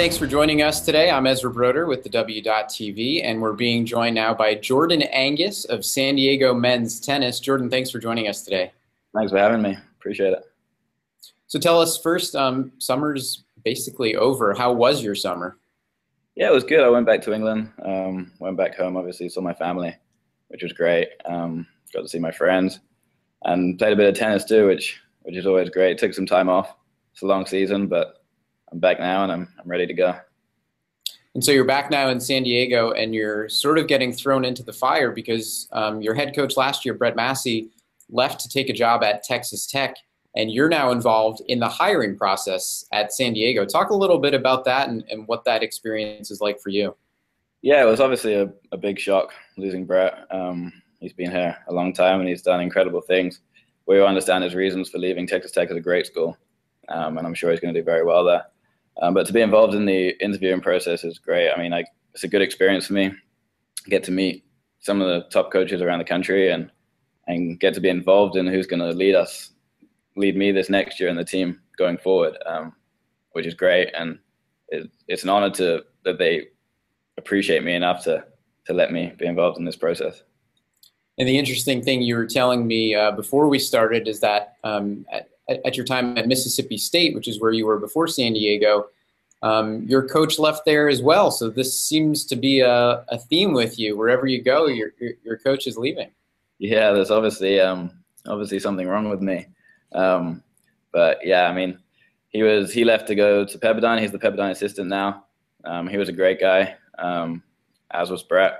thanks for joining us today. I'm Ezra Broder with the W.TV, and we're being joined now by Jordan Angus of San Diego Men's Tennis. Jordan, thanks for joining us today. Thanks for having me. Appreciate it. So tell us first, summer's basically over. How was your summer? Yeah, it was good. I went back to England, went back home, obviously, saw my family, which was great. Got to see my friends and played a bit of tennis too, which is always great. Took some time off. It's a long season, but I'm back now and I'm ready to go. And so you're back now in San Diego, and you're sort of getting thrown into the fire because your head coach last year, Brett Massey, left to take a job at Texas Tech, and you're now involved in the hiring process at San Diego. Talk a little bit about that and what that experience is like for you. Yeah, it was obviously a big shock losing Brett. He's been here a long time and he's done incredible things. We all understand his reasons for leaving. Texas Tech is a great school, and I'm sure he's going to do very well there. But to be involved in the interviewing process is great. I mean, it's a good experience for me. I get to meet some of the top coaches around the country and get to be involved in who's going to lead me this next year and the team going forward, which is great. And it's an honor that they appreciate me enough to let me be involved in this process. And the interesting thing you were telling me before we started is that at your time at Mississippi State, which is where you were before San Diego, your coach left there as well. So this seems to be a theme with you. Wherever you go, your coach is leaving. Yeah, there's obviously something wrong with me. But yeah, I mean, he left to go to Pepperdine. He's the Pepperdine assistant now. He was a great guy, as was Brett.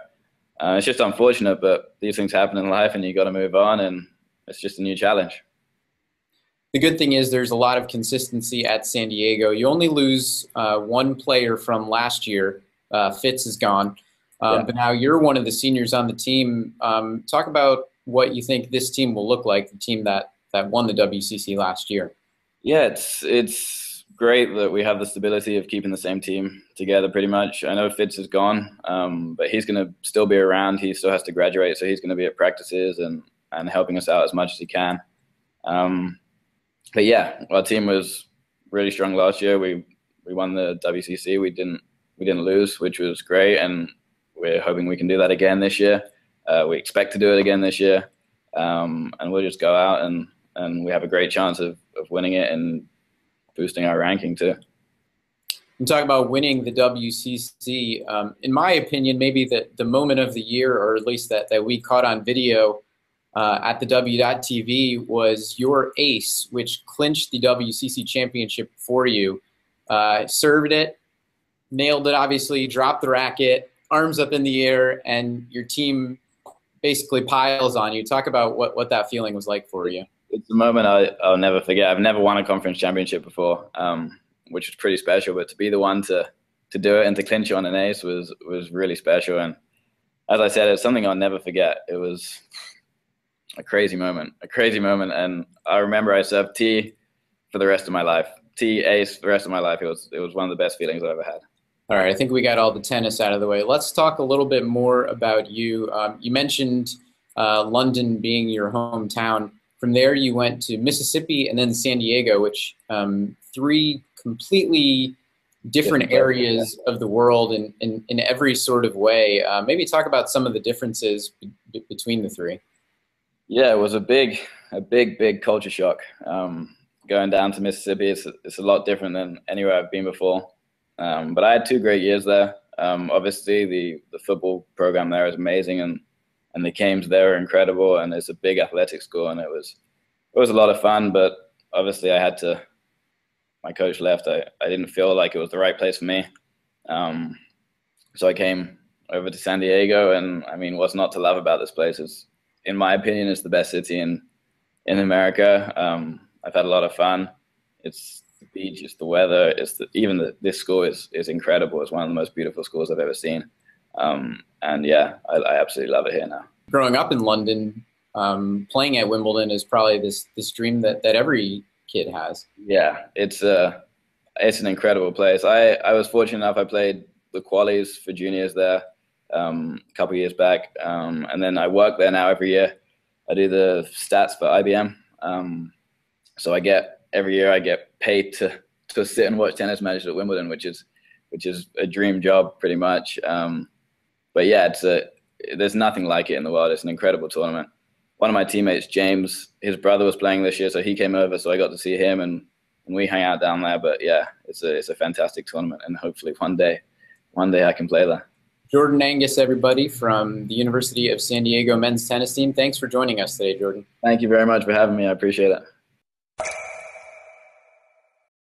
It's just unfortunate, but these things happen in life and you got to move on, and it's just a new challenge. The good thing is there's a lot of consistency at San Diego. You only lose one player from last year. Fitz is gone. Yeah. But now you're one of the seniors on the team. Talk about what you think this team will look like, the team that won the WCC last year. Yeah, it's great that we have the stability of keeping the same team together pretty much. I know Fitz is gone, but he's going to still be around. He still has to graduate, so he's going to be at practices and helping us out as much as he can. But yeah, our team was really strong last year. We won the WCC. We didn't lose, which was great, and we're hoping we can do that again this year. We expect to do it again this year, and we'll just go out and we have a great chance of winning it and boosting our ranking too. And talk about winning the WCC. In my opinion, maybe the moment of the year, or at least that we caught on video at the W.TV, was your ace, which clinched the WCC Championship for you. Served it, nailed it, obviously, dropped the racket, arms up in the air, and your team basically piles on you. Talk about what that feeling was like for you. It's a moment I'll never forget. I've never won a conference championship before, which was pretty special. But to be the one to do it and to clinch on an ace was really special. And as I said, it's something I'll never forget. It was a crazy moment. And I remember I served T for the rest of my life. T ace for the rest of my life. It was one of the best feelings I've ever had. All right, I think we got all the tennis out of the way. Let's talk a little bit more about you. You mentioned London being your hometown. From there, you went to Mississippi and then San Diego, which three completely different areas of the world in every sort of way. Maybe talk about some of the differences between the three. Yeah, it was a big culture shock. Going down to Mississippi, it's a lot different than anywhere I've been before. But I had 2 great years there. Obviously, the football program there is amazing, and the games there are incredible, and it's a big athletic school, and it was a lot of fun. But obviously, my coach left. I didn't feel like it was the right place for me, so I came over to San Diego. And I mean, what's not to love about this place? Is, in my opinion, it's the best city in America. I've had a lot of fun. It's the beach, it's the weather, this school is incredible. It's one of the most beautiful schools I've ever seen. And yeah, I absolutely love it here now. Growing up in London, playing at Wimbledon is probably this dream that every kid has. Yeah, it's an incredible place. I was fortunate enough, I played the qualies for juniors there a couple of years back, and then I work there now every year. I do the stats for IBM, so every year I get paid to sit and watch tennis matches at Wimbledon, which is which is a dream job pretty much. But yeah, there's nothing like it in the world. It's an incredible tournament. One of my teammates, James, his brother was playing this year, so he came over, so I got to see him, and we hang out down there. But yeah, it's a fantastic tournament, and hopefully one day I can play there. Jordan Angus, everybody, from the University of San Diego men's tennis team. Thanks for joining us today, Jordan. Thank you very much for having me. I appreciate it.